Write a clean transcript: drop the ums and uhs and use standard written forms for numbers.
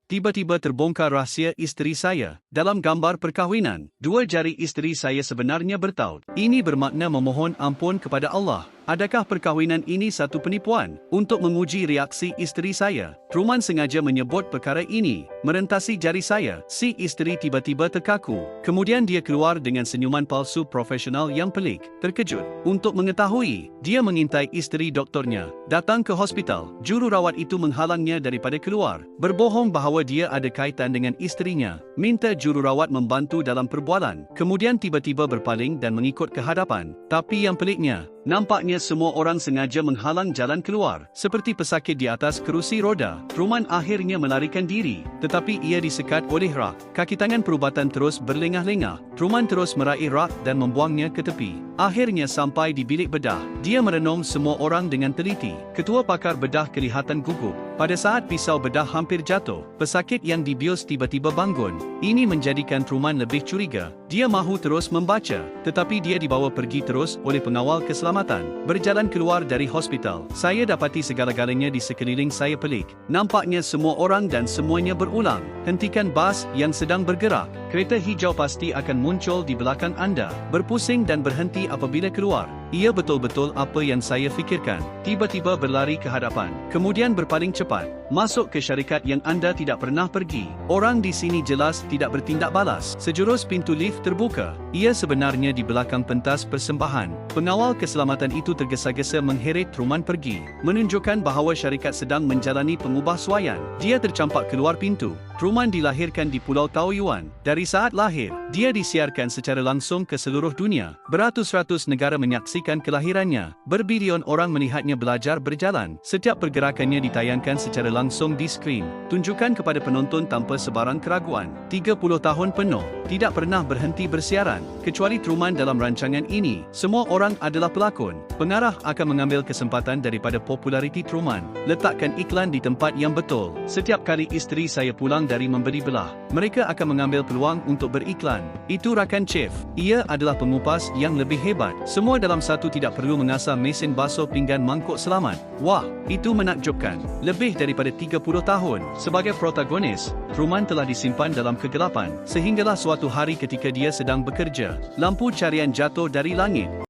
tiba-tiba terbongkar rahsia isteri saya. Dalam gambar perkahwinan, dua jari isteri saya sebenarnya bertaut. Ini bermakna memohon ampun kepada Allah. Adakah perkahwinan ini satu penipuan? Untuk menguji reaksi isteri saya, Truman sengaja menyebut perkara ini merentasi jari saya. Si isteri tiba-tiba terkaku. Kemudian dia keluar dengan senyuman palsu profesional yang pelik. Terkejut. Untuk mengetahui, dia mengintai isteri doktornya. Datang ke hospital, jururawat itu menghalangnya daripada keluar. Berbohong bahawa dia ada kaitan dengan isterinya. Minta jururawat membantu dalam perbualan. Kemudian tiba-tiba berpaling dan mengikut ke hadapan. Tapi yang peliknya, nampaknya semua orang sengaja menghalang jalan keluar. Seperti pesakit di atas kerusi roda, Truman akhirnya melarikan diri. Tetapi ia disekat oleh rak. Kaki tangan perubatan terus berlengah-lengah. Truman terus meraih rak dan membuangnya ke tepi. Akhirnya sampai di bilik bedah. Dia merenung semua orang dengan teliti. Ketua pakar bedah kelihatan gugup. Pada saat pisau bedah hampir jatuh, pesakit yang dibius tiba-tiba bangun. Ini menjadikan Truman lebih curiga. Dia mahu terus membaca, tetapi dia dibawa pergi terus oleh pengawal keselamatan. Berjalan keluar dari hospital, saya dapati segala-galanya di sekeliling saya pelik. Nampaknya semua orang dan semuanya berulang. Hentikan bas yang sedang bergerak. Kereta hijau pasti akan muncul di belakang anda. Berpusing dan berhenti apabila keluar. Ia betul-betul apa yang saya fikirkan. Tiba-tiba berlari ke hadapan, kemudian berpaling cepat. Masuk ke syarikat yang anda tidak pernah pergi. Orang di sini jelas tidak bertindak balas. Sejurus pintu lift terbuka. Ia sebenarnya di belakang pentas persembahan. Pengawal keselamatan itu tergesa-gesa mengheret Truman pergi, menunjukkan bahawa syarikat sedang menjalani pengubahsuaian. Dia tercampak keluar pintu. Truman dilahirkan di Pulau Taoyuan. Dari saat lahir, dia disiarkan secara langsung ke seluruh dunia. Beratus-ratus negara menyaksikan kelahirannya. Berbilion orang melihatnya belajar berjalan. Setiap pergerakannya ditayangkan secara langsung di skrin. Tunjukkan kepada penonton tanpa sebarang keraguan. 30 tahun penuh, tidak pernah berhenti bersiaran. Kecuali Truman dalam rancangan ini, semua orang adalah pelakon. Pengarah akan mengambil kesempatan daripada populariti Truman. Letakkan iklan di tempat yang betul. Setiap kali isteri saya pulang dari membeli belah, mereka akan mengambil peluang untuk beriklan. Itu rakan chef. Ia adalah pengupas yang lebih hebat. Semua dalam satu, tidak perlu mengasah mesin basuh pinggan mangkuk selamat. Wah, itu menakjubkan. Lebih daripada 30 tahun sebagai protagonis, Truman telah disimpan dalam kegelapan. Sehinggalah suatu hari ketika dia sedang bekerja, lampu carian jatuh dari langit.